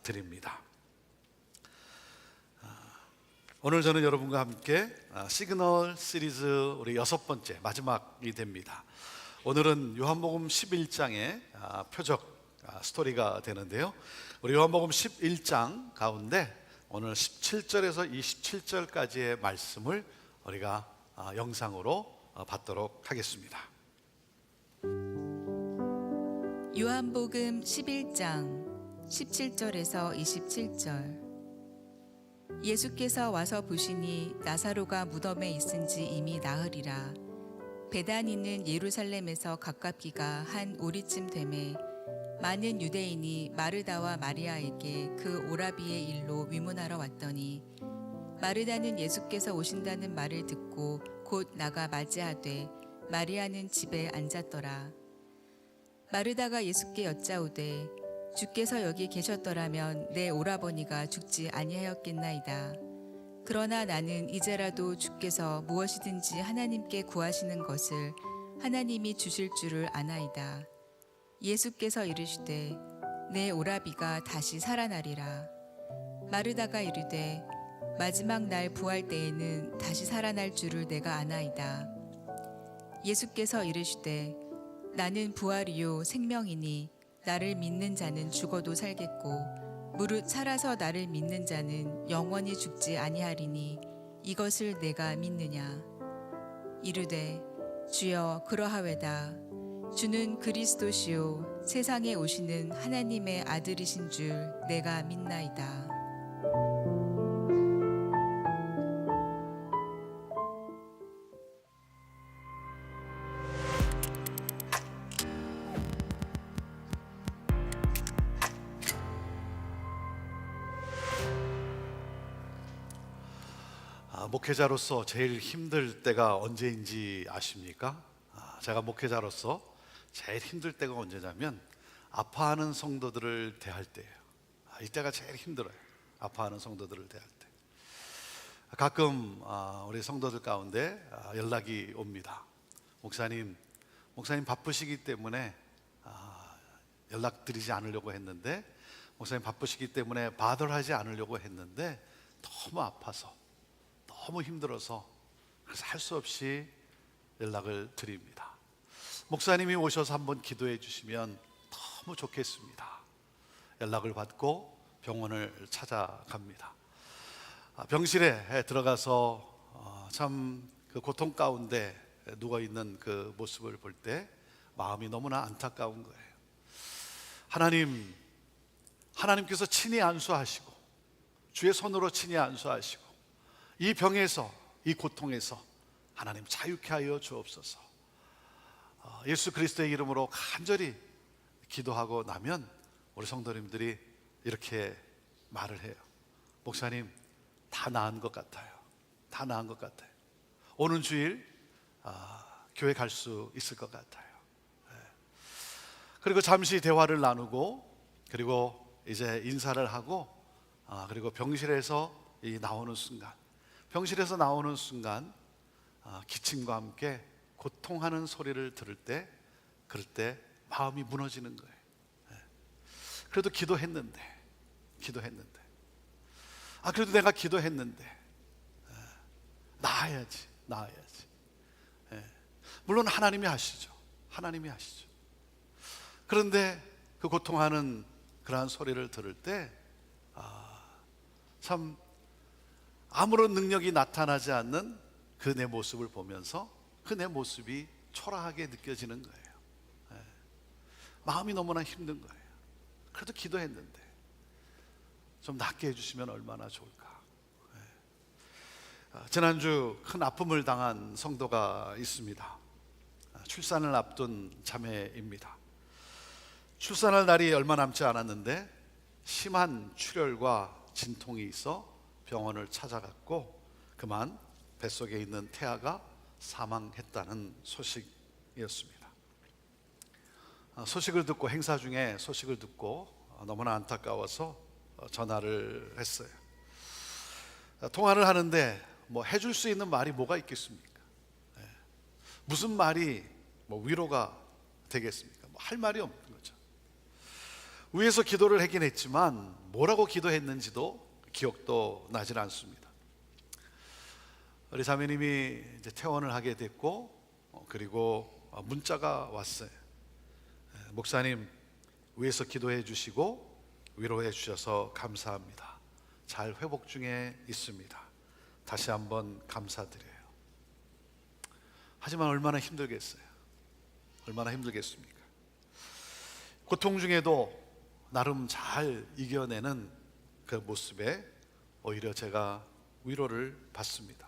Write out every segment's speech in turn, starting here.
드립니다. 오늘 저는 여러분과 함께 시그널 시리즈 우리 6번째 마지막이 됩니다. 오늘은 요한복음 11장의 표적 스토리가 되는데요, 우리 요한복음 11장 가운데 오늘 17절에서 27절까지의 말씀을 우리가 영상으로 받도록 하겠습니다. 요한복음 11장 17절에서 27절. 예수께서 와서 보시니 나사로가 무덤에 있은지 이미 나흘이라. 베다니는 예루살렘에서 가깝기가 한 오리쯤 되매 많은 유대인이 마르다와 마리아에게 그 오라비의 일로 위문하러 왔더니, 마르다는 예수께서 오신다는 말을 듣고 곧 나가 맞이하되 마리아는 집에 앉았더라. 마르다가 예수께 여짜오되 주께서 여기 계셨더라면 내 오라버니가 죽지 아니하였겠나이다. 그러나 나는 이제라도 주께서 무엇이든지 하나님께 구하시는 것을 하나님이 주실 줄을 아나이다. 예수께서 이르시되 내 오라비가 다시 살아나리라. 마르다가 이르되 마지막 날 부활 때에는 다시 살아날 줄을 내가 아나이다. 예수께서 이르시되 나는 부활이요 생명이니 나를 믿는 자는 죽어도 살겠고 무릇 살아서 나를 믿는 자는 영원히 죽지 아니하리니 이것을 내가 믿느냐. 이르되 주여 그러하외다. 주는 그리스도시요 세상에 오시는 하나님의 아들이신 줄 내가 믿나이다. 목회자로서 제일 힘들 때가 언제인지 아십니까? 제가 목회자로서 제일 힘들 때가 언제냐면 아파하는 성도들을 대할 때예요. 이때가 제일 힘들어요. 아파하는 성도들을 대할 때. 가끔 우리 성도들 가운데 연락이 옵니다. 목사님 바쁘시기 때문에 연락드리지 않으려고 했는데, 목사님 바쁘시기 때문에 바들하지 않으려고 했는데 너무 아파서, 너무 힘들어서, 그래서 할 수 없이 연락을 드립니다. 목사님이 오셔서 한번 기도해 주시면 너무 좋겠습니다. 연락을 받고 병원을 찾아갑니다. 병실에 들어가서 참 그 고통 가운데 누워있는 그 모습을 볼 때 마음이 너무나 안타까운 거예요. 하나님께서 친히 안수하시고 주의 손으로 친히 안수하시고 이 병에서, 이 고통에서 하나님 자유케 하여 주옵소서. 예수 그리스도의 이름으로 간절히 기도하고 나면 우리 성도님들이 이렇게 말을 해요. 목사님, 다 나은 것 같아요. 다 나은 것 같아요. 오는 주일 교회 갈 수 있을 것 같아요. 그리고 잠시 대화를 나누고, 그리고 이제 인사를 하고, 그리고 병실에서 나오는 순간 기침과 함께 고통하는 소리를 들을 때, 그럴 때 마음이 무너지는 거예요. 그래도 기도했는데 그래도 내가 기도했는데 나아야지. 물론 하나님이 하시죠. 그런데 그 고통하는 그러한 소리를 들을 때 참 아무런 능력이 나타나지 않는 그 내 모습을 보면서 그 내 모습이 초라하게 느껴지는 거예요. 마음이 너무나 힘든 거예요. 그래도 기도했는데 좀 낫게 해주시면 얼마나 좋을까. 지난주 큰 아픔을 당한 성도가 있습니다. 출산을 앞둔 자매입니다. 출산할 날이 얼마 남지 않았는데 심한 출혈과 진통이 있어 병원을 찾아갔고, 그만 뱃속에 있는 태아가 사망했다는 소식이었습니다. 소식을 듣고, 행사 중에 소식을 듣고 너무나 안타까워서 전화를 했어요. 통화를 하는데 뭐 해줄 수 있는 말이 뭐가 있겠습니까? 무슨 말이 위로가 되겠습니까? 할 말이 없는 거죠. 위에서 기도를 하긴 했지만 뭐라고 기도했는지도 기억도 나질 않습니다. 우리 자매님이 이제 퇴원을 하게 됐고, 그리고 문자가 왔어요. 목사님, 위에서 기도해 주시고 위로해 주셔서 감사합니다. 잘 회복 중에 있습니다. 다시 한번 감사드려요. 하지만 얼마나 힘들겠어요. 얼마나 힘들겠습니까? 고통 중에도 나름 잘 이겨내는 그 모습에 오히려 제가 위로를 받습니다.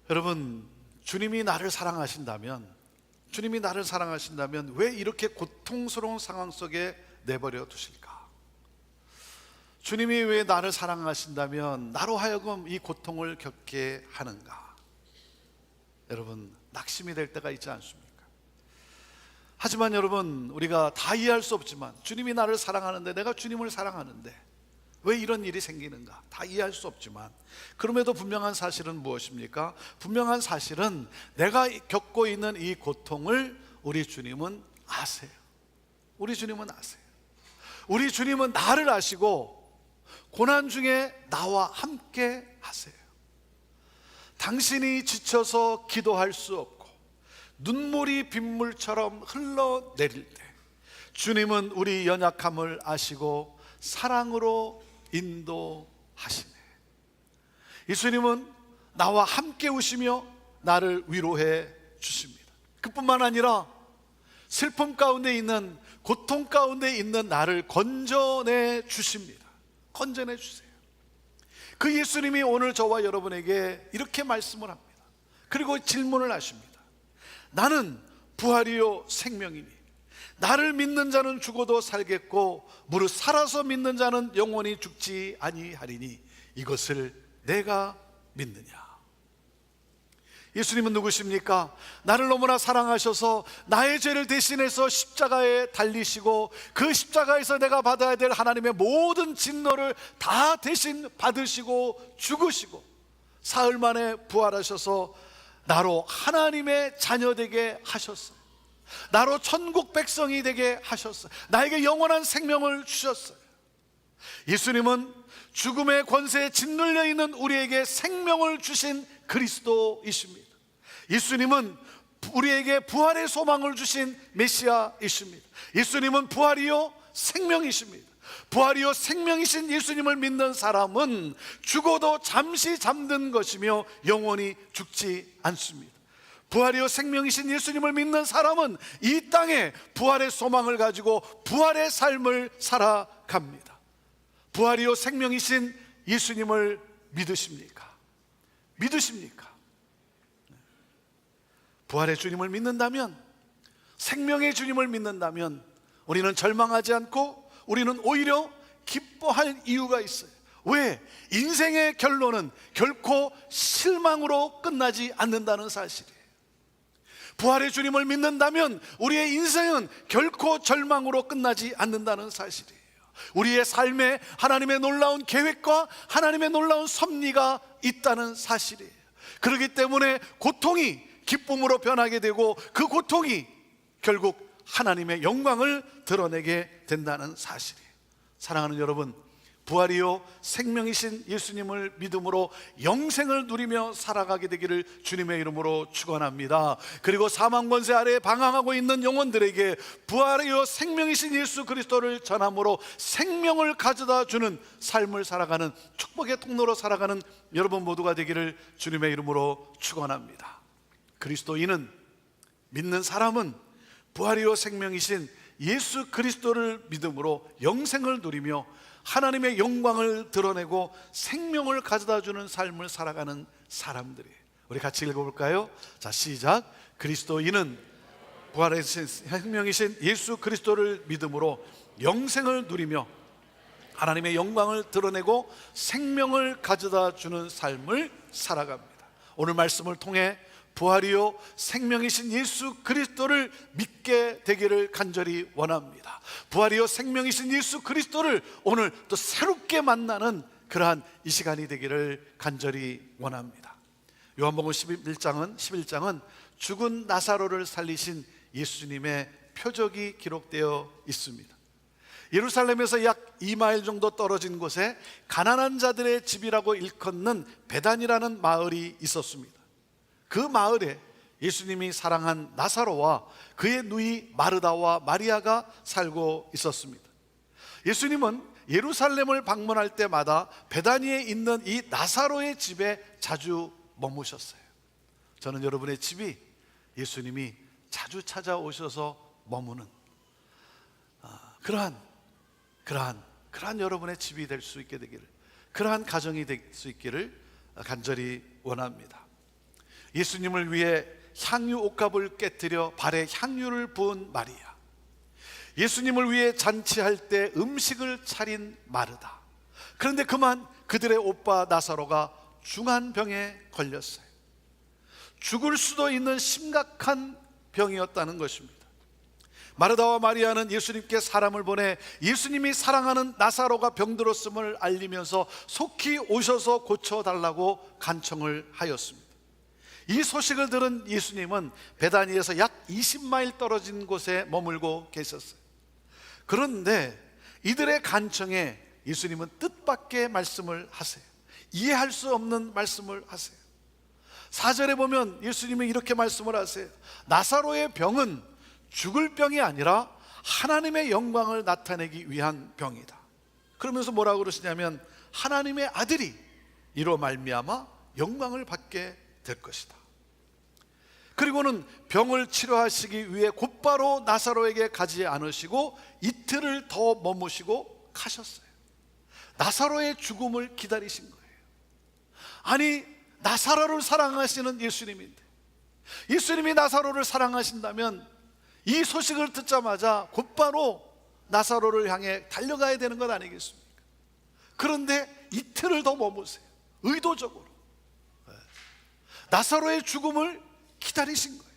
여러분, 주님이 나를 사랑하신다면 왜 이렇게 고통스러운 상황 속에 내버려 두실까? 주님이 왜 나를 사랑하신다면 나로 하여금 이 고통을 겪게 하는가? 여러분, 낙심이 될 때가 있지 않습니까? 하지만 여러분, 우리가 다 이해할 수 없지만 주님이 나를 사랑하는데, 내가 주님을 사랑하는데 왜 이런 일이 생기는가? 다 이해할 수 없지만 그럼에도 분명한 사실은 무엇입니까? 분명한 사실은 내가 겪고 있는 이 고통을 우리 주님은 아세요. 우리 주님은 아세요. 우리 주님은 나를 아시고 고난 중에 나와 함께 하세요. 당신이 지쳐서 기도할 수 없고 눈물이 빗물처럼 흘러내릴 때 주님은 우리 연약함을 아시고 사랑으로 인도하시네. 예수님은 나와 함께 오시며 나를 위로해 주십니다. 그뿐만 아니라 슬픔 가운데 있는, 고통 가운데 있는 나를 건져내 주십니다. 건져내 주세요. 그 예수님이 오늘 저와 여러분에게 이렇게 말씀을 합니다. 그리고 질문을 하십니다. 나는 부활이요 생명이니 나를 믿는 자는 죽어도 살겠고 무릇 살아서 믿는 자는 영원히 죽지 아니하리니 이것을 내가 믿느냐? 예수님은 누구십니까? 나를 너무나 사랑하셔서 나의 죄를 대신해서 십자가에 달리시고 그 십자가에서 내가 받아야 될 하나님의 모든 진노를 다 대신 받으시고 죽으시고 사흘 만에 부활하셔서 나로 하나님의 자녀 되게 하셨어요. 나로 천국 백성이 되게 하셨어요. 나에게 영원한 생명을 주셨어요. 예수님은 죽음의 권세에 짓눌려 있는 우리에게 생명을 주신 그리스도이십니다. 예수님은 우리에게 부활의 소망을 주신 메시아이십니다. 예수님은 부활이요 생명이십니다. 부활이요 생명이신 예수님을 믿는 사람은 죽어도 잠시 잠든 것이며 영원히 죽지 않습니다. 부활이요 생명이신 예수님을 믿는 사람은 이 땅에 부활의 소망을 가지고 부활의 삶을 살아갑니다. 부활이요 생명이신 예수님을 믿으십니까? 믿으십니까? 부활의 주님을 믿는다면, 생명의 주님을 믿는다면 우리는 절망하지 않고 우리는 오히려 기뻐할 이유가 있어요. 왜? 인생의 결론은 결코 실망으로 끝나지 않는다는 사실이에요. 부활의 주님을 믿는다면 우리의 인생은 결코 절망으로 끝나지 않는다는 사실이에요. 우리의 삶에 하나님의 놀라운 계획과 하나님의 놀라운 섭리가 있다는 사실이에요. 그렇기 때문에 고통이 기쁨으로 변하게 되고 그 고통이 결국 하나님의 영광을 드러내게 된다는 사실이에요. 사랑하는 여러분, 부활이요 생명이신 예수님을 믿음으로 영생을 누리며 살아가게 되기를 주님의 이름으로 축원합니다. 그리고 사망 권세 아래에 방황하고 있는 영혼들에게 부활이요 생명이신 예수 그리스도를 전함으로 생명을 가져다 주는 삶을 살아가는, 축복의 통로로 살아가는 여러분 모두가 되기를 주님의 이름으로 축원합니다. 그리스도인은, 믿는 사람은 부활이요 생명이신 예수 그리스도를 믿음으로 영생을 누리며 하나님의 영광을 드러내고 생명을 가져다 주는 삶을 살아가는 사람들이에요. 우리 같이 읽어볼까요? 자, 시작. 그리스도인은 부활의 생명이신 예수 그리스도를 믿음으로 영생을 누리며 하나님의 영광을 드러내고 생명을 가져다 주는 삶을 살아갑니다. 오늘 말씀을 통해 부활이요 생명이신 예수 그리스도를 믿게 되기를 간절히 원합니다. 부활이요 생명이신 예수 그리스도를 오늘 또 새롭게 만나는 그러한 이 시간이 되기를 간절히 원합니다. 요한복음 11장은 죽은 나사로를 살리신 예수님의 표적이 기록되어 있습니다. 예루살렘에서 약 2마일 정도 떨어진 곳에 가난한 자들의 집이라고 일컫는 베단이라는 마을이 있었습니다. 그 마을에 예수님이 사랑한 나사로와 그의 누이 마르다와 마리아가 살고 있었습니다. 예수님은 예루살렘을 방문할 때마다 베다니에 있는 이 나사로의 집에 자주 머무셨어요. 저는 여러분의 집이 예수님이 자주 찾아오셔서 머무는 그러한 여러분의 집이 될 수 있게 되기를, 그러한 가정이 될 수 있기를 간절히 원합니다. 예수님을 위해 향유 옥합을 깨뜨려 발에 향유를 부은 마리아, 예수님을 위해 잔치할 때 음식을 차린 마르다. 그런데 그만 그들의 오빠 나사로가 중한 병에 걸렸어요. 죽을 수도 있는 심각한 병이었다는 것입니다. 마르다와 마리아는 예수님께 사람을 보내 예수님이 사랑하는 나사로가 병들었음을 알리면서 속히 오셔서 고쳐달라고 간청을 하였습니다. 이 소식을 들은 예수님은 베다니에서 약 20마일 떨어진 곳에 머물고 계셨어요. 그런데 이들의 간청에 예수님은 뜻밖의 말씀을 하세요. 이해할 수 없는 말씀을 하세요. 4절에 보면 예수님이 이렇게 말씀을 하세요. 나사로의 병은 죽을 병이 아니라 하나님의 영광을 나타내기 위한 병이다. 그러면서 뭐라고 그러시냐면 하나님의 아들이 이로 말미암아 영광을 받게 될 것이다. 그리고는 병을 치료하시기 위해 곧바로 나사로에게 가지 않으시고 이틀을 더 머무시고 가셨어요. 나사로의 죽음을 기다리신 거예요. 아니, 나사로를 사랑하시는 예수님인데, 예수님이 나사로를 사랑하신다면 이 소식을 듣자마자 곧바로 나사로를 향해 달려가야 되는 것 아니겠습니까? 그런데 이틀을 더 머무세요. 의도적으로 나사로의 죽음을 기다리신 거예요.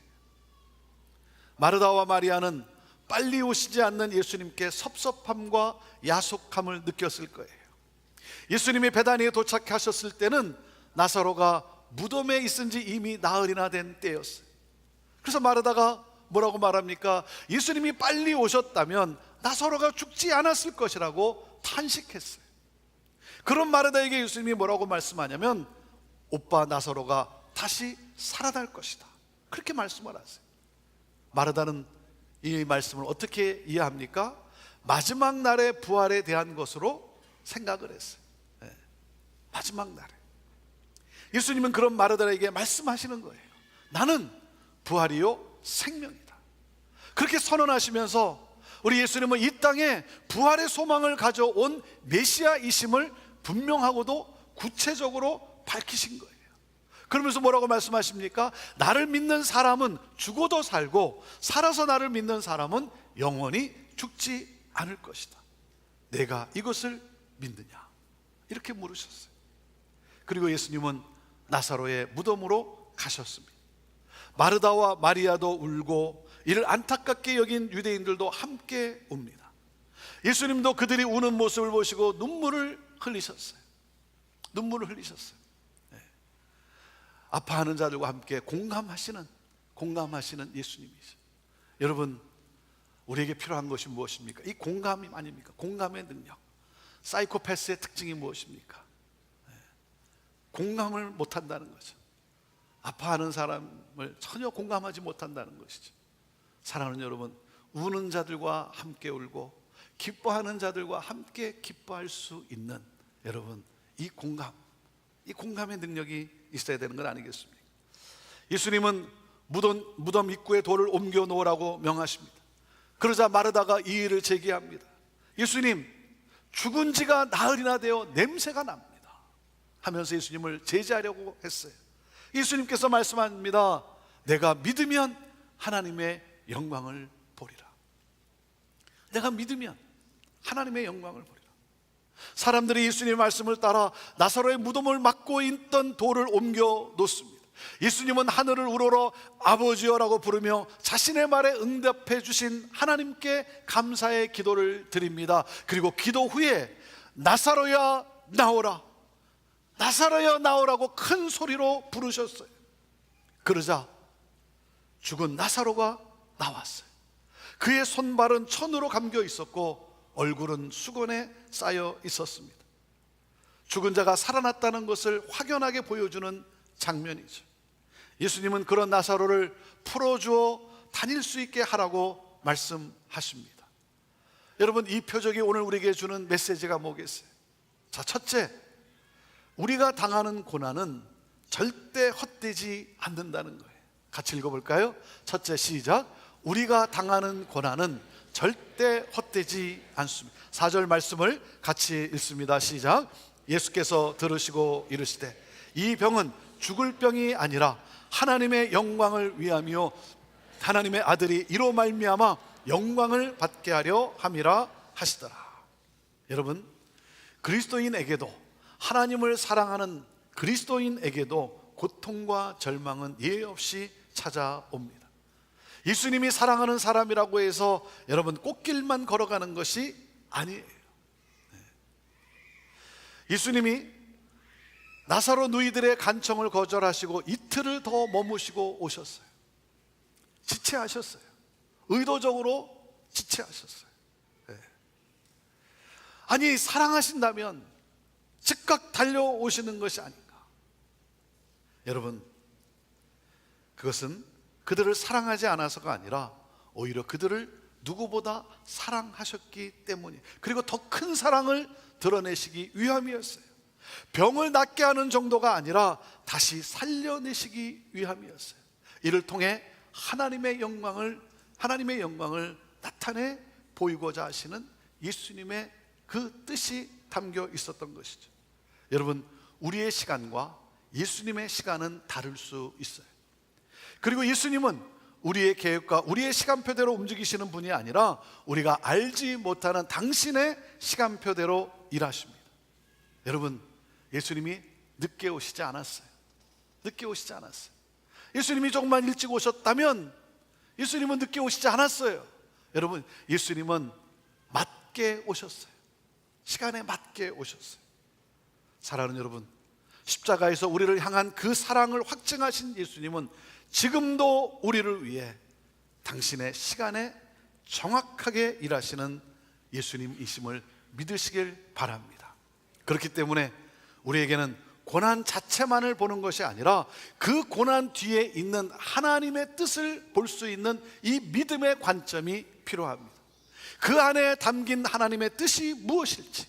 마르다와 마리아는 빨리 오시지 않는 예수님께 섭섭함과 야속함을 느꼈을 거예요. 예수님이 베다니에 도착하셨을 때는 나사로가 무덤에 있은 지 이미 나흘이나 된 때였어요. 그래서 마르다가 뭐라고 말합니까? 예수님이 빨리 오셨다면 나사로가 죽지 않았을 것이라고 탄식했어요. 그런 마르다에게 예수님이 뭐라고 말씀하냐면 오빠 나사로가 다시 살아날 것이다, 그렇게 말씀을 하세요. 마르다는 이 말씀을 어떻게 이해합니까? 마지막 날의 부활에 대한 것으로 생각을 했어요. 마지막 날에 예수님은 그런 마르다에게 말씀하시는 거예요. 나는 부활이요 생명이다. 그렇게 선언하시면서 우리 예수님은 이 땅에 부활의 소망을 가져온 메시아이심을 분명하고도 구체적으로 밝히신 거예요. 그러면서 뭐라고 말씀하십니까? 나를 믿는 사람은 죽어도 살고 살아서 나를 믿는 사람은 영원히 죽지 않을 것이다. 내가 이것을 믿느냐? 이렇게 물으셨어요. 그리고 예수님은 나사로의 무덤으로 가셨습니다. 마르다와 마리아도 울고 이를 안타깝게 여긴 유대인들도 함께 웁니다. 예수님도 그들이 우는 모습을 보시고 눈물을 흘리셨어요. 아파하는 자들과 함께 공감하시는 예수님이죠. 여러분, 우리에게 필요한 것이 무엇입니까? 이 공감이 아닙니까? 공감의 능력. 사이코패스의 특징이 무엇입니까? 공감을 못한다는 거죠. 아파하는 사람을 전혀 공감하지 못한다는 것이죠. 사랑하는 여러분, 우는 자들과 함께 울고 기뻐하는 자들과 함께 기뻐할 수 있는 여러분, 이 공감의 능력이 있어야 되는 건 아니겠습니까? 예수님은 무덤 입구에 돌을 옮겨 놓으라고 명하십니다. 그러자 마르다가 이 일을 제기합니다. 예수님, 죽은 지가 나흘이나 되어 냄새가 납니다 하면서 예수님을 제지하려고 했어요. 예수님께서 말씀합니다. 내가 믿으면 하나님의 영광을 보리라. 내가 믿으면 하나님의 영광을 보리라. 사람들이 예수님의 말씀을 따라 나사로의 무덤을 막고 있던 돌을 옮겨 놓습니다. 예수님은 하늘을 우러러 아버지여라고 부르며 자신의 말에 응답해 주신 하나님께 감사의 기도를 드립니다. 그리고 기도 후에 나사로야 나오라, 나사로야 나오라고 큰 소리로 부르셨어요. 그러자 죽은 나사로가 나왔어요. 그의 손발은 천으로 감겨 있었고 얼굴은 수건에 쌓여 있었습니다. 죽은 자가 살아났다는 것을 확연하게 보여주는 장면이죠. 예수님은 그런 나사로를 풀어주어 다닐 수 있게 하라고 말씀하십니다. 여러분, 이 표적이 오늘 우리에게 주는 메시지가 뭐겠어요? 자, 첫째, 우리가 당하는 고난은 절대 헛되지 않는다는 거예요. 같이 읽어볼까요? 첫째, 시작. 우리가 당하는 고난은 절대 헛되지 않습니다. 4절 말씀을 같이 읽습니다. 시작. 예수께서 들으시고 이르시되 이 병은 죽을 병이 아니라 하나님의 영광을 위하며 하나님의 아들이 이로 말미암아 영광을 받게 하려 함이라 하시더라. 여러분, 그리스도인에게도, 하나님을 사랑하는 그리스도인에게도 고통과 절망은 예외 없이 찾아옵니다. 예수님이 사랑하는 사람이라고 해서 여러분 꽃길만 걸어가는 것이 아니에요. 예수님이 나사로 누이들의 간청을 거절하시고 이틀을 더 머무시고 오셨어요. 지체하셨어요. 의도적으로 지체하셨어요. 아니, 사랑하신다면 즉각 달려오시는 것이 아닌가. 여러분, 그것은 그들을 사랑하지 않아서가 아니라 오히려 그들을 누구보다 사랑하셨기 때문이에요. 그리고 더 큰 사랑을 드러내시기 위함이었어요. 병을 낫게 하는 정도가 아니라 다시 살려내시기 위함이었어요. 이를 통해 하나님의 영광을 나타내 보이고자 하시는 예수님의 그 뜻이 담겨 있었던 것이죠. 여러분, 우리의 시간과 예수님의 시간은 다를 수 있어요. 그리고 예수님은 우리의 계획과 우리의 시간표대로 움직이시는 분이 아니라 우리가 알지 못하는 당신의 시간표대로 일하십니다. 여러분, 예수님이 늦게 오시지 않았어요. 늦게 오시지 않았어요. 예수님이 조금만 일찍 오셨다면 예수님은 늦게 오시지 않았어요. 여러분, 예수님은 맞게 오셨어요. 시간에 맞게 오셨어요. 사랑하는 여러분, 십자가에서 우리를 향한 그 사랑을 확증하신 예수님은 지금도 우리를 위해 당신의 시간에 정확하게 일하시는 예수님이심을 믿으시길 바랍니다. 그렇기 때문에 우리에게는 고난 자체만을 보는 것이 아니라 그 고난 뒤에 있는 하나님의 뜻을 볼 수 있는 이 믿음의 관점이 필요합니다. 그 안에 담긴 하나님의 뜻이 무엇일지,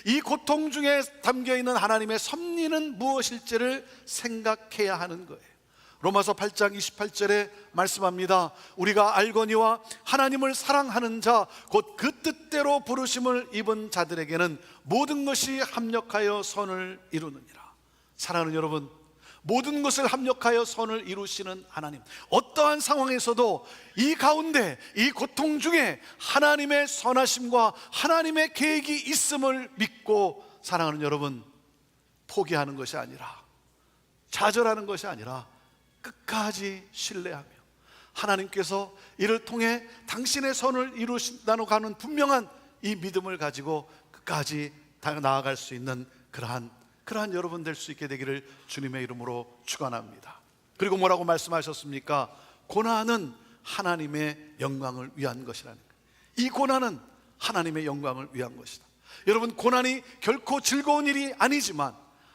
이 고통 중에 담겨있는 하나님의 섭리는 무엇일지를 생각해야 하는 거예요. 로마서 8장 28절에 말씀합니다. 우리가 알거니와 하나님을 사랑하는 자 곧 그 뜻대로 부르심을 입은 자들에게는 모든 것이 합력하여 선을 이루느니라. 사랑하는 여러분, 모든 것을 합력하여 선을 이루시는 하나님, 어떠한 상황에서도 이 가운데 이 고통 중에 하나님의 선하심과 하나님의 계획이 있음을 믿고, 사랑하는 여러분, 포기하는 것이 아니라, 좌절하는 것이 아니라 끝까지 신뢰하며 하나님께서 이를 통해 당신의 선을 이루신다고 가는 분명한 이 믿음을 가지고 끝까지 나아갈 수 있는 그러한 여러분 될 수 있게 되기를 주님의 이름으로 축원합니다. 그리고 뭐라고 말씀하셨습니까? 고난은 하나님의 영광을 위한 것이라는 거예요. 이 고난은 하나님의 영광을 위한 것이다. 여러분, 고난이 결코 즐거운 일이 아니지만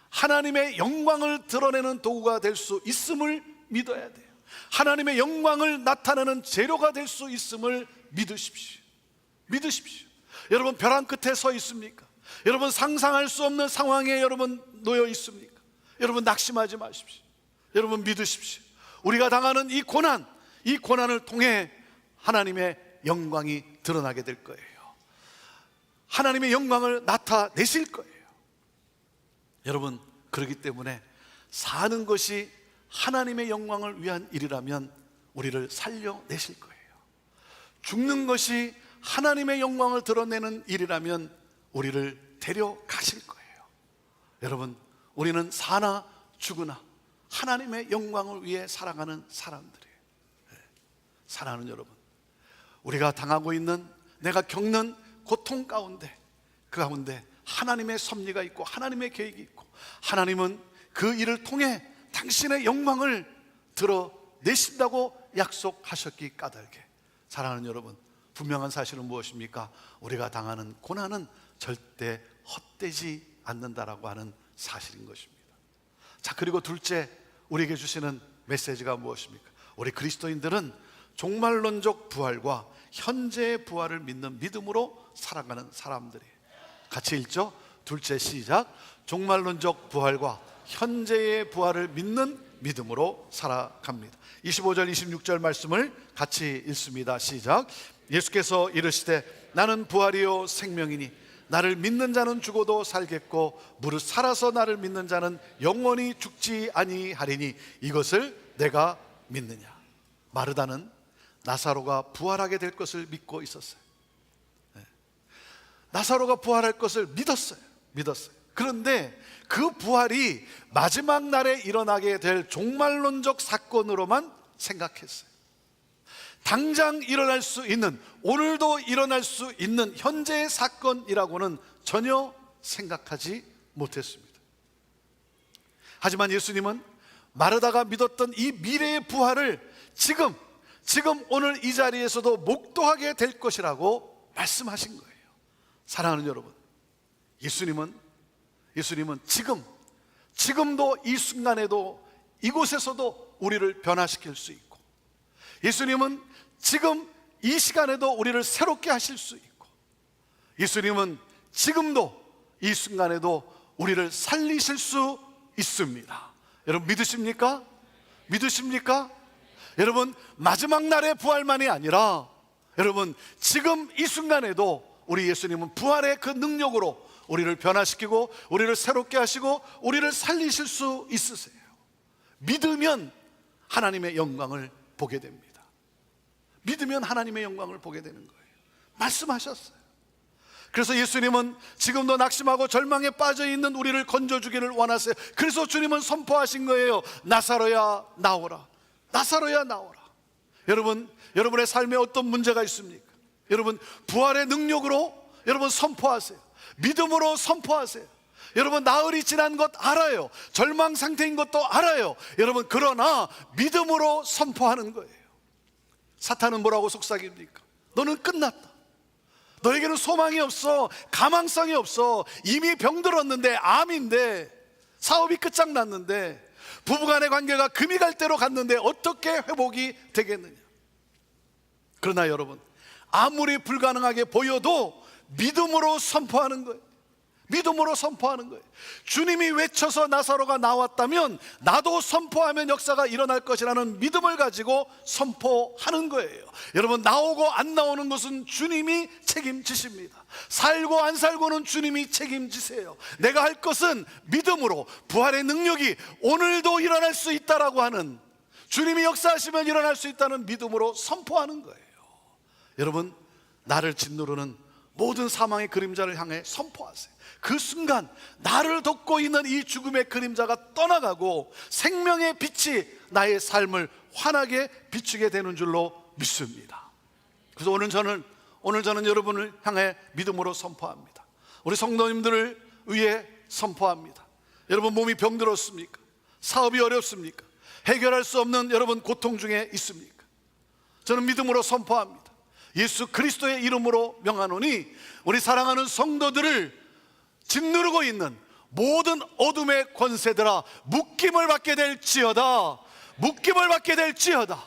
하나님의 영광을 드러내는 도구가 될 수 있음을 믿어야 돼요. 하나님의 영광을 나타내는 재료가 될 수 있음을 믿으십시오. 믿으십시오. 여러분, 벼랑 끝에 서 있습니까? 여러분, 상상할 수 없는 상황에 여러분 놓여 있습니까? 여러분, 낙심하지 마십시오. 여러분, 믿으십시오. 우리가 당하는 이 고난을 통해 하나님의 영광이 드러나게 될 거예요. 하나님의 영광을 나타내실 거예요. 여러분, 그렇기 때문에 사는 것이 하나님의 영광을 위한 일이라면 우리를 살려내실 거예요. 죽는 것이 하나님의 영광을 드러내는 일이라면 우리를 데려가실 거예요. 여러분, 우리는 사나 죽으나 하나님의 영광을 위해 살아가는 사람들이에요. 사랑하는 여러분, 우리가 당하고 있는, 내가 겪는 고통 가운데, 그 가운데 하나님의 섭리가 있고 하나님의 계획이 있고, 하나님은 그 일을 통해 당신의 영광을 드러내신다고 약속하셨기 까닭에, 사랑하는 여러분, 분명한 사실은 무엇입니까? 우리가 당하는 고난은 절대 헛되지 않는다라고 하는 사실인 것입니다. 자, 그리고 둘째, 우리에게 주시는 메시지가 무엇입니까? 우리 그리스도인들은 종말론적 부활과 현재의 부활을 믿는 믿음으로 살아가는 사람들이에요. 같이 읽죠? 둘째, 시작. 종말론적 부활과 현재의 부활을 믿는 믿음으로 살아갑니다. 25절 26절 말씀을 같이 읽습니다. 시작. 예수께서 이르시되 나는 부활이요 생명이니 나를 믿는 자는 죽어도 살겠고 무릇 살아서 나를 믿는 자는 영원히 죽지 아니하리니 이것을 내가 믿느냐. 마르다는 나사로가 부활하게 될 것을 믿고 있었어요. 나사로가 부활할 것을 믿었어요. 그런데 그 부활이 마지막 날에 일어나게 될 종말론적 사건으로만 생각했어요. 당장 일어날 수 있는, 오늘도 일어날 수 있는 현재의 사건이라고는 전혀 생각하지 못했습니다. 하지만 예수님은 마르다가 믿었던 이 미래의 부활을 지금 오늘 이 자리에서도 목도하게 될 것이라고 말씀하신 거예요. 사랑하는 여러분, 예수님은 지금도 이 순간에도 이곳에서도 우리를 변화시킬 수 있고, 예수님은 지금 이 시간에도 우리를 새롭게 하실 수 있고, 예수님은 지금도 이 순간에도 우리를 살리실 수 있습니다. 여러분 믿으십니까? 여러분 마지막 날의 부활만이 아니라 여러분 지금 이 순간에도 우리 예수님은 부활의 그 능력으로 우리를 변화시키고 우리를 새롭게 하시고 우리를 살리실 수 있으세요. 믿으면 하나님의 영광을 보게 됩니다. 믿으면 하나님의 영광을 보게 되는 거예요. 말씀하셨어요. 그래서 예수님은 지금도 낙심하고 절망에 빠져있는 우리를 건져주기를 원하세요. 그래서 주님은 선포하신 거예요. 나사로야 나오라. 나사로야 나오라. 여러분, 여러분의 삶에 어떤 문제가 있습니까? 여러분 부활의 능력으로 여러분 선포하세요. 믿음으로 선포하세요. 여러분 나흘이 지난 것 알아요. 절망 상태인 것도 알아요. 여러분 그러나 믿음으로 선포하는 거예요. 사탄은 뭐라고 속삭입니까? 너는 끝났다. 너에게는 소망이 없어. 가망성이 없어. 이미 병들었는데, 암인데, 사업이 끝장났는데, 부부간의 관계가 금이 갈 대로 갔는데 어떻게 회복이 되겠느냐. 그러나 여러분 아무리 불가능하게 보여도 믿음으로 선포하는 거예요. 믿음으로 선포하는 거예요. 주님이 외쳐서 나사로가 나왔다면 나도 선포하면 역사가 일어날 것이라는 믿음을 가지고 선포하는 거예요. 여러분 나오고 안 나오는 것은 주님이 책임지십니다. 살고 안 살고는 주님이 책임지세요. 내가 할 것은 믿음으로 부활의 능력이 오늘도 일어날 수 있다라고 하는, 주님이 역사하시면 일어날 수 있다는 믿음으로 선포하는 거예요. 여러분 나를 짓누르는 모든 사망의 그림자를 향해 선포하세요. 그 순간 나를 덮고 있는 이 죽음의 그림자가 떠나가고 생명의 빛이 나의 삶을 환하게 비추게 되는 줄로 믿습니다. 그래서 오늘 저는 여러분을 향해 믿음으로 선포합니다. 우리 성도님들을 위해 선포합니다. 여러분 몸이 병들었습니까? 사업이 어렵습니까? 해결할 수 없는 여러분 고통 중에 있습니까? 저는 믿음으로 선포합니다. 예수 그리스도의 이름으로 명하노니 우리 사랑하는 성도들을 짓누르고 있는 모든 어둠의 권세들아 묶임을 받게 될지어다. 묶임을 받게 될지어다.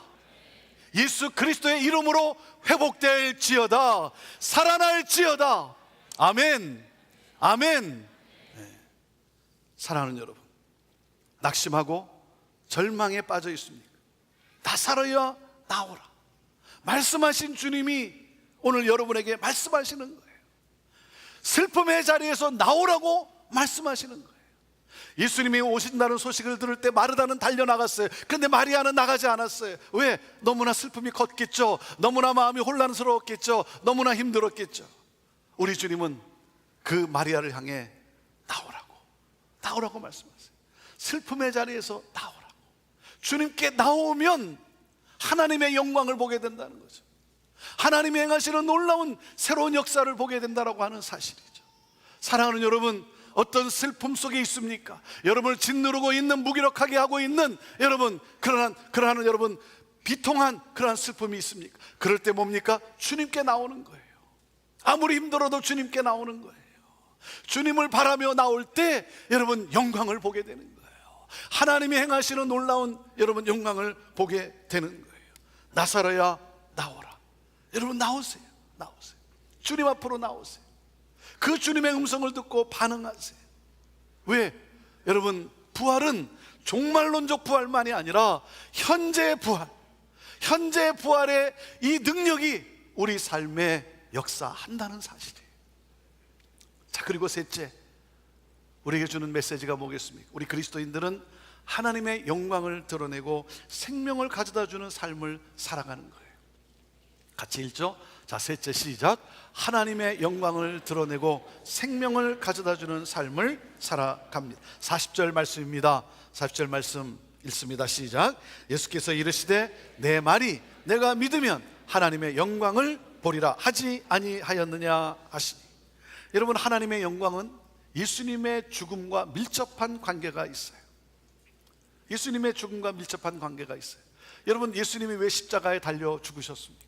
예수 그리스도의 이름으로 회복될지어다. 살아날지어다. 아멘. 아멘. 네. 사랑하는 여러분, 낙심하고 절망에 빠져 있습니까? 나사로야 나오라. 말씀하신 주님이 오늘 여러분에게 말씀하시는 거예요. 슬픔의 자리에서 나오라고 말씀하시는 거예요. 예수님이 오신다는 소식을 들을 때 마르다는 달려나갔어요. 그런데 마리아는 나가지 않았어요. 왜? 너무나 슬픔이 컸겠죠. 너무나 마음이 혼란스러웠겠죠. 너무나 힘들었겠죠. 우리 주님은 그 마리아를 향해 나오라고 말씀하세요. 슬픔의 자리에서 나오라고. 주님께 나오면 하나님의 영광을 보게 된다는 거죠. 하나님이 행하시는 놀라운 새로운 역사를 보게 된다고 하는 사실이죠. 사랑하는 여러분, 어떤 슬픔 속에 있습니까? 여러분을 짓누르고 있는, 무기력하게 하고 있는 여러분, 그러한 여러분 비통한 그러한 슬픔이 있습니까? 그럴 때 뭡니까? 주님께 나오는 거예요. 아무리 힘들어도 주님께 나오는 거예요. 주님을 바라며 나올 때 여러분 영광을 보게 되는 거예요. 하나님이 행하시는 놀라운 여러분 영광을 보게 되는 거예요. 나사로야 나오라. 여러분 나오세요. 나오세요. 주님 앞으로 나오세요. 그 주님의 음성을 듣고 반응하세요. 왜? 여러분 부활은 종말론적 부활만이 아니라 현재의 부활, 현재의 부활의 이 능력이 우리 삶에 역사한다는 사실이에요. 자, 그리고 셋째, 우리에게 주는 메시지가 뭐겠습니까? 우리 그리스도인들은 하나님의 영광을 드러내고 생명을 가져다 주는 삶을 살아가는 거예요. 같이 읽죠? 자, 셋째 시작. 하나님의 영광을 드러내고 생명을 가져다 주는 삶을 살아갑니다. 40절 말씀입니다. 40절 말씀 읽습니다. 시작. 예수께서 이르시되 내 말이 내가 믿으면 하나님의 영광을 보리라 하지 아니하였느냐 하시니. 여러분, 하나님의 영광은 예수님의 죽음과 밀접한 관계가 있어요. 예수님의 죽음과 밀접한 관계가 있어요. 여러분, 예수님이 왜 십자가에 달려 죽으셨습니까?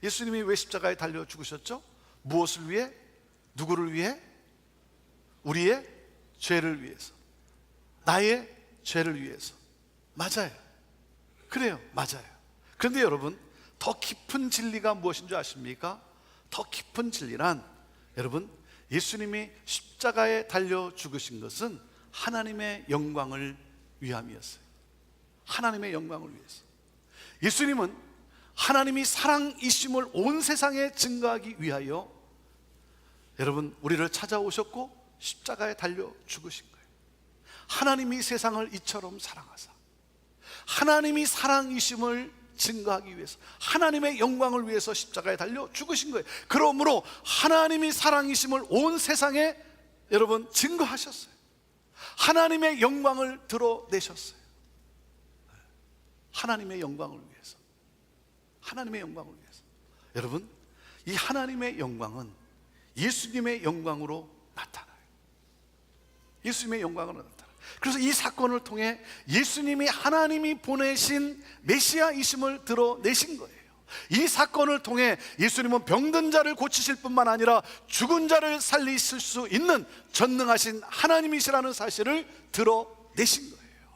예수님이 왜 십자가에 달려 죽으셨죠? 무엇을 위해? 누구를 위해? 우리의 죄를 위해서, 나의 죄를 위해서. 맞아요. 그래요. 맞아요. 그런데 여러분, 더 깊은 진리가 무엇인 줄 아십니까? 더 깊은 진리란, 여러분, 예수님이 십자가에 달려 죽으신 것은 하나님의 영광을 위함이었어요. 하나님의 영광을 위해서. 예수님은 하나님이 사랑이심을 온 세상에 증거하기 위하여 여러분 우리를 찾아오셨고 십자가에 달려 죽으신 거예요. 하나님이 세상을 이처럼 사랑하사 하나님이 사랑이심을 증거하기 위해서, 하나님의 영광을 위해서 십자가에 달려 죽으신 거예요. 그러므로 하나님이 사랑이심을 온 세상에 여러분 증거하셨어요. 하나님의 영광을 드러내셨어요. 하나님의 영광을 위해서, 하나님의 영광을 위해서. 여러분, 이 하나님의 영광은 예수님의 영광으로 나타나요. 예수님의 영광으로 나타나요. 그래서 이 사건을 통해 예수님이 하나님이 보내신 메시아이심을 드러내신 거예요. 이 사건을 통해 예수님은 병든 자를 고치실 뿐만 아니라 죽은 자를 살리실 수 있는 전능하신 하나님이시라는 사실을 드러내신 거예요.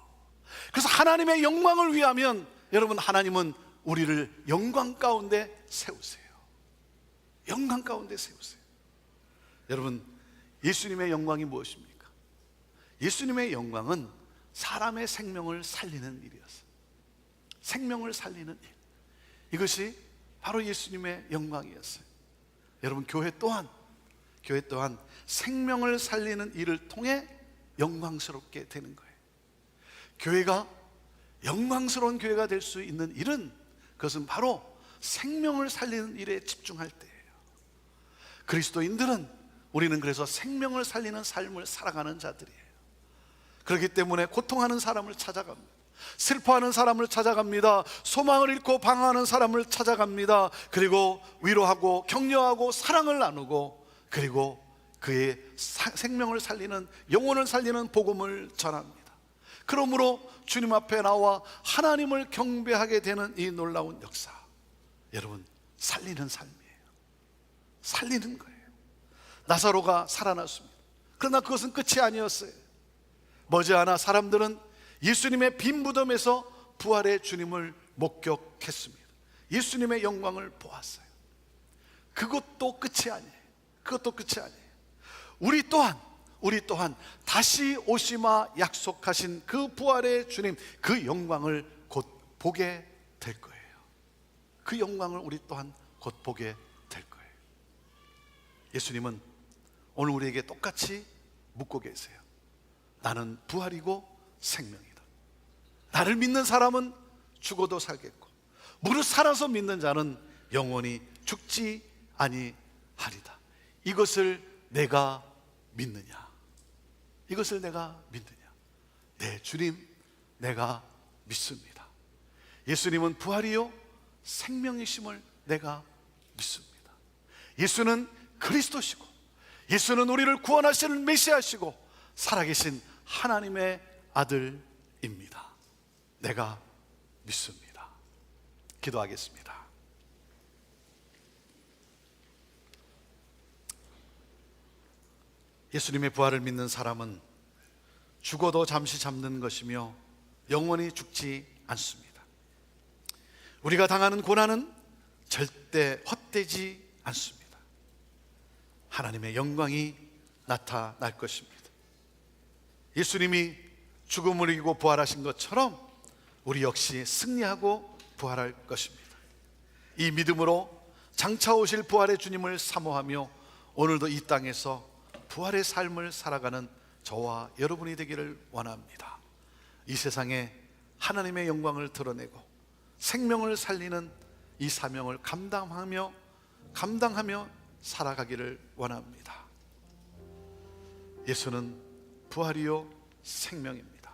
그래서 하나님의 영광을 위하면 여러분, 하나님은 우리를 영광 가운데 세우세요. 영광 가운데 세우세요. 여러분, 예수님의 영광이 무엇입니까? 예수님의 영광은 사람의 생명을 살리는 일이었어요. 생명을 살리는 일. 이것이 바로 예수님의 영광이었어요. 여러분, 교회 또한 생명을 살리는 일을 통해 영광스럽게 되는 거예요. 교회가 영광스러운 교회가 될 수 있는 일은, 그것은 바로 생명을 살리는 일에 집중할 때예요. 그리스도인들은, 우리는 그래서 생명을 살리는 삶을 살아가는 자들이에요. 그렇기 때문에 고통하는 사람을 찾아갑니다. 슬퍼하는 사람을 찾아갑니다. 소망을 잃고 방황하는 사람을 찾아갑니다. 그리고 위로하고 격려하고 사랑을 나누고, 그리고 그의 생명을 살리는, 영혼을 살리는 복음을 전합니다. 그러므로 주님 앞에 나와 하나님을 경배하게 되는 이 놀라운 역사, 여러분, 살리는 삶이에요. 살리는 거예요. 나사로가 살아났습니다. 그러나 그것은 끝이 아니었어요. 머지않아 사람들은 예수님의 빈 무덤에서 부활의 주님을 목격했습니다. 예수님의 영광을 보았어요. 그것도 끝이 아니에요. 그것도 끝이 아니에요. 우리 또한 다시 오시마 약속하신 그 부활의 주님, 그 영광을 곧 보게 될 거예요. 그 영광을 우리 또한 곧 보게 될 거예요. 예수님은 오늘 우리에게 똑같이 묻고 계세요. 나는 부활이고 생명이다. 나를 믿는 사람은 죽어도 살겠고, 무릇 살아서 믿는 자는 영원히 죽지 아니하리다. 이것을 내가 믿느냐? 이것을 내가 믿느냐? 네, 주님, 내가 믿습니다. 예수님은 부활이요 생명이심을 내가 믿습니다. 예수는 그리스도시고, 예수는 우리를 구원하시는 메시아시고 살아계신 하나님의 아들입니다. 내가 믿습니다. 기도하겠습니다. 예수님의 부활을 믿는 사람은 죽어도 잠시 잠든 것이며 영원히 죽지 않습니다. 우리가 당하는 고난은 절대 헛되지 않습니다. 하나님의 영광이 나타날 것입니다. 예수님이 죽음을 이기고 부활하신 것처럼 우리 역시 승리하고 부활할 것입니다. 이 믿음으로 장차 오실 부활의 주님을 사모하며 오늘도 이 땅에서 부활의 삶을 살아가는 저와 여러분이 되기를 원합니다. 이 세상에 하나님의 영광을 드러내고 생명을 살리는 이 사명을 감당하며 살아가기를 원합니다. 예수는 부활이요 생명입니다.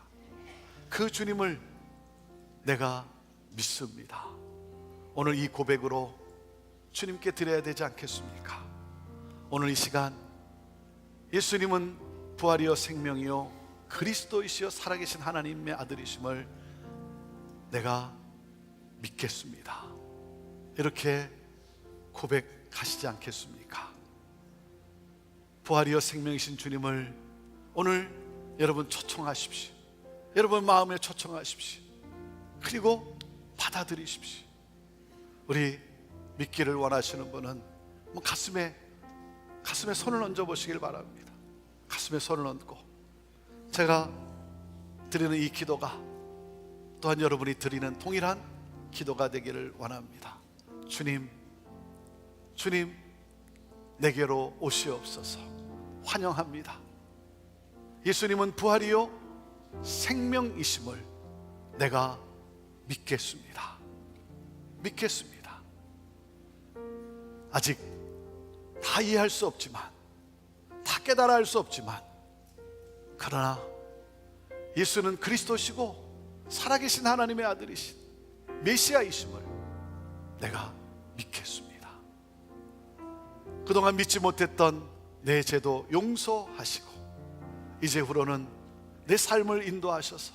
그 주님을 내가 믿습니다. 오늘 이 고백으로 주님께 드려야 되지 않겠습니까? 오늘 이 시간 예수님은 부활이요 생명이요 그리스도이시여 살아계신 하나님의 아들이심을 내가 믿겠습니다. 이렇게 고백하시지 않겠습니까? 부활이요 생명이신 주님을 오늘 여러분 초청하십시오. 여러분 마음에 초청하십시오. 그리고 받아들이십시오. 우리 믿기를 원하시는 분은 가슴에 손을 얹어 보시길 바랍니다. 가슴에 손을 얹고 제가 드리는 이 기도가 또한 여러분이 드리는 동일한 기도가 되기를 원합니다. 주님 내게로 오시옵소서. 환영합니다. 예수님은 부활이요 생명이심을 내가 믿겠습니다. 아직 다 이해할 수 없지만, 다 깨달아 알 수 없지만, 그러나 예수는 그리스도시고 살아계신 하나님의 아들이신 메시아이심을 내가 믿겠습니다. 그동안 믿지 못했던 내 죄도 용서하시고 이제후로는 내 삶을 인도하셔서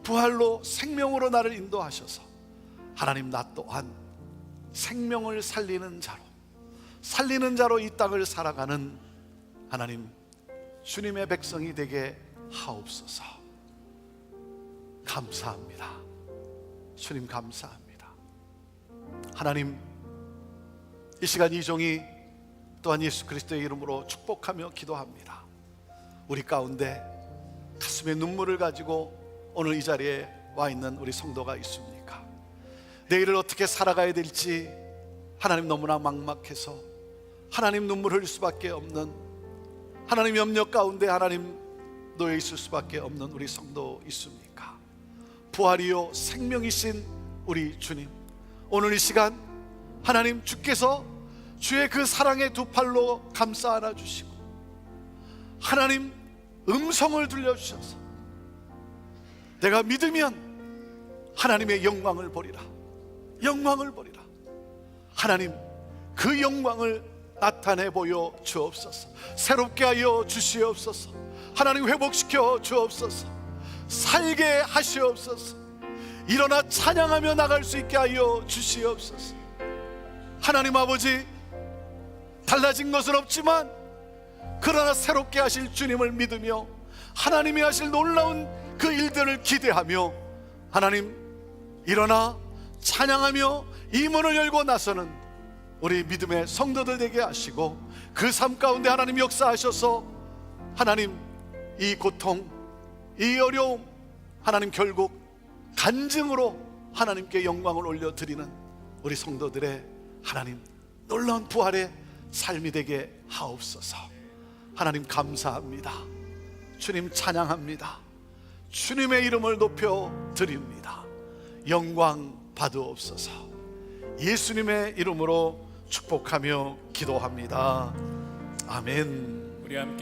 부활로 생명으로 나를 인도하셔서 하나님 나 또한 생명을 살리는 자로 이 땅을 살아가는 하나님 주님의 백성이 되게 하옵소서. 감사합니다. 주님 감사합니다. 하나님 이 시간 이 종이 또한 예수 그리스도의 이름으로 축복하며 기도합니다. 우리 가운데 가슴에 눈물을 가지고 오늘 이 자리에 와 있는 우리 성도가 있습니까? 내일을 어떻게 살아가야 될지 하나님 너무나 막막해서 하나님 눈물 흘릴 수밖에 없는, 하나님 염려 가운데 하나님 놓여 있을 수밖에 없는 우리 성도 있습니까? 부활이요 생명이신 우리 주님, 오늘 이 시간 하나님 주께서 주의 그 사랑의 두 팔로 감싸 안아주시고 하나님 음성을 들려주셔서 내가 믿으면 하나님의 영광을 보리라. 하나님 그 영광을 나타내 보여 주옵소서. 새롭게 하여 주시옵소서. 하나님 회복시켜 주옵소서. 살게 하시옵소서. 일어나 찬양하며 나갈 수 있게 하여 주시옵소서. 하나님 아버지, 달라진 것은 없지만 그러나 새롭게 하실 주님을 믿으며 하나님이 하실 놀라운 그 일들을 기대하며 하나님 일어나 찬양하며 이 문을 열고 나서는 우리 믿음의 성도들 되게 하시고 그 삶 가운데 하나님 역사하셔서 하나님 이 고통, 이 어려움 하나님 결국 간증으로 하나님께 영광을 올려드리는 우리 성도들의 하나님 놀라운 부활의 삶이 되게 하옵소서. 하나님 감사합니다. 주님 찬양합니다. 주님의 이름을 높여 드립니다. 영광 받으옵소서. 예수님의 이름으로 축복하며 기도합니다. 아멘. 우리 함께